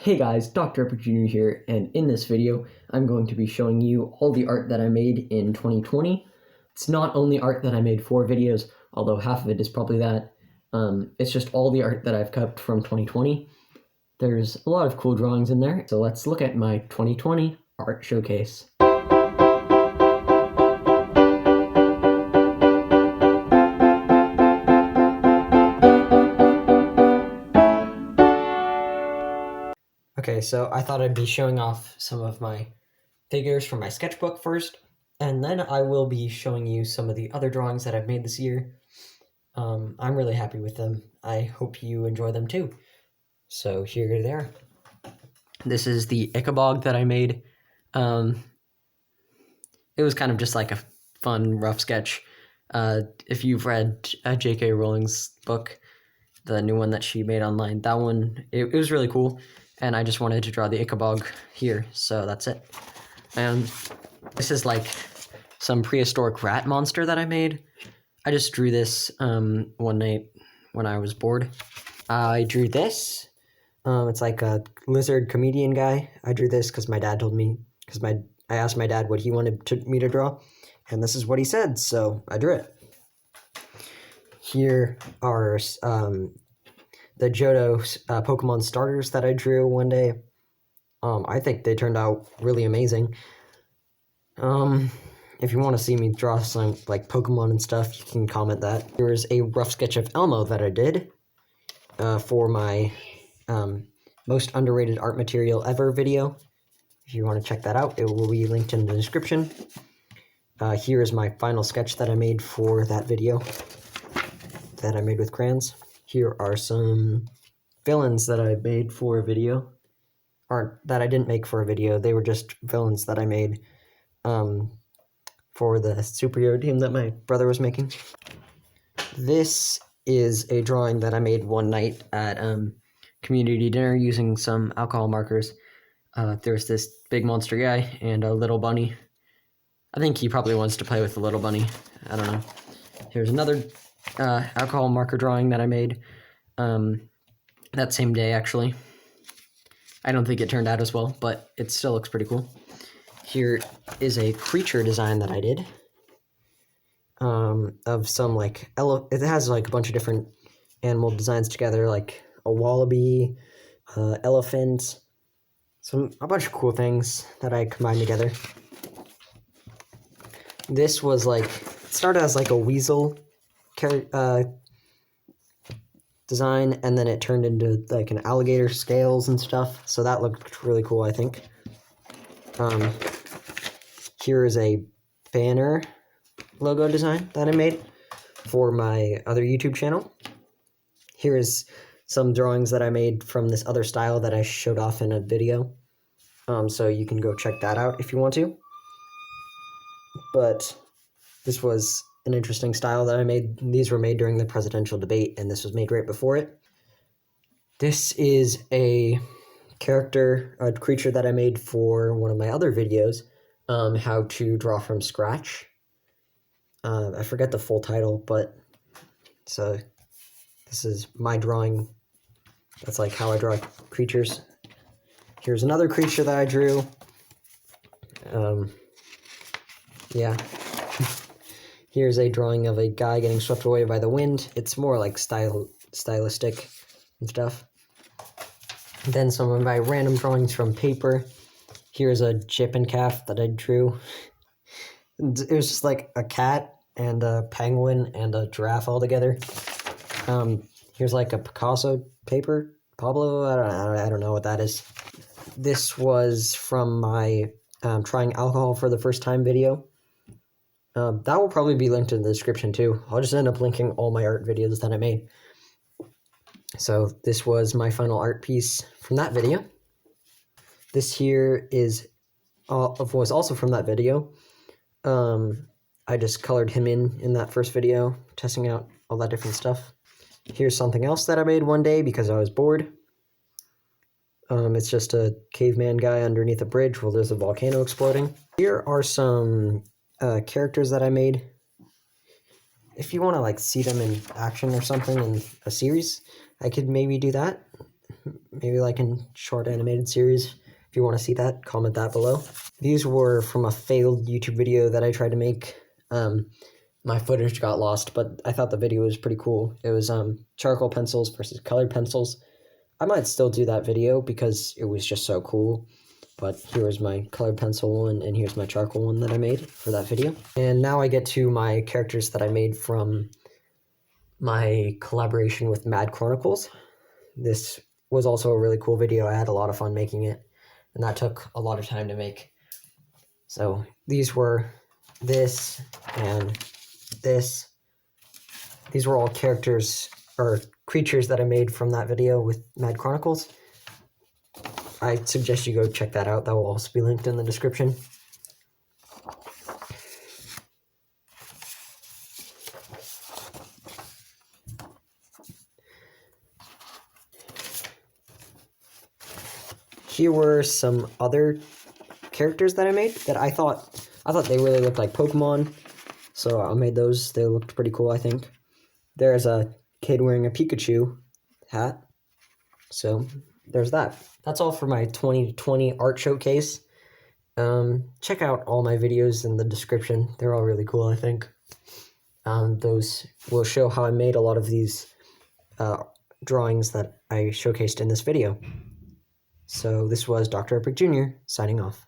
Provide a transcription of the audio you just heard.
Hey guys, Dr. Epic Jr. here, and in this video, I'm going to be showing you all the art that I made in 2020. It's not only art that I made for videos, although half of it is probably that. It's just all the art that I've kept from 2020. There's a lot of cool drawings in there, so let's look at my 2020 art showcase. Okay, so I thought I'd be showing off some of my figures from my sketchbook first, and then I will be showing you some of the other drawings that I've made this year. I'm really happy with them. I hope you enjoy them too. So here they are. This is the Ichabod that I made. It was kind of just like a fun, rough sketch. If you've read J.K. Rowling's book, the new one that she made online, that one, it was really cool. And I just wanted to draw the Ichabod here, so that's it. And this is like some prehistoric rat monster that I made. I just drew this one night when I was bored. I drew this. It's like a lizard comedian guy. I drew this because my dad told me, I asked my dad what he wanted me to draw, and this is what he said, so I drew it. Here are the Johto Pokemon starters that I drew one day. I think they turned out really amazing. If you want to see me draw some like Pokemon and stuff, you can comment that. Here's a rough sketch of Elmo that I did for my most underrated art material ever video. If you want to check that out, it will be linked in the description. Here is my final sketch that I made for that video that I made with crayons. Here are some villains that I made for a video, or that I didn't make for a video. They were just villains that I made for the superhero team that my brother was making. This is a drawing that I made one night at community dinner using some alcohol markers. There's this big monster guy and a little bunny. I think he probably wants to play with the little bunny. I don't know. Here's another alcohol marker drawing that I made that same day, actually. I don't think it turned out as well, but it still looks pretty cool. Here is a creature design that I did of some like it has like a bunch of different animal designs together, like a wallaby, elephant, a bunch of cool things that I combined together. This was like, it started as like a weasel design, and then it turned into like an alligator scales and stuff, so that looked really cool, I think. Here is a banner logo design that I made for my other YouTube channel. Here is some drawings that I made from this other style that I showed off in a video, so you can go check that out if you want to. But this was an interesting style that I made. These were made during the presidential debate, and this was made right before it. This is a creature that I made for one of my other videos, how to draw from scratch. I forget the full title, but so this is my drawing. That's like how I draw creatures. Here's another creature that I drew. Yeah. Here's a drawing of a guy getting swept away by the wind. It's more like stylistic and stuff. Then some of my random drawings from paper. Here's a Chip and calf that I drew. It was just like a cat and a penguin and a giraffe all together. Here's like a Picasso paper. Pablo, I don't know what that is. This was from my trying alcohol for the first time video. That will probably be linked in the description too. I'll just end up linking all my art videos that I made. So this was my final art piece from that video. This here was also from that video. I just colored him in that first video, testing out all that different stuff. Here's something else that I made one day because I was bored. It's just a caveman guy underneath a bridge while there's a volcano exploding. Here are some characters that I made. If you want to like see them in action or something in a series, I could maybe do that. maybe like in short animated series. If you want to see that, comment that below. These were from a failed YouTube video that I tried to make. My footage got lost, but I thought the video was pretty cool. It was charcoal pencils versus colored pencils. I might still do that video because it was just so cool. But here's my colored pencil one, and here's my charcoal one that I made for that video. And now I get to my characters that I made from my collaboration with Mad Chronicles. This was also a really cool video. I had a lot of fun making it, and that took a lot of time to make. So these were this and this. These were all characters or creatures that I made from that video with Mad Chronicles. I suggest you go check that out. That will also be linked in the description. Here were some other characters that I made that I thought they really looked like Pokemon, so I made those. They looked pretty cool, I think. There's a kid wearing a Pikachu hat, so there's that. That's all for my 2020 art showcase. Check out all my videos in the description. They're all really cool, I think. Those will show how I made a lot of these drawings that I showcased in this video. So this was Dr. Epic Jr. signing off.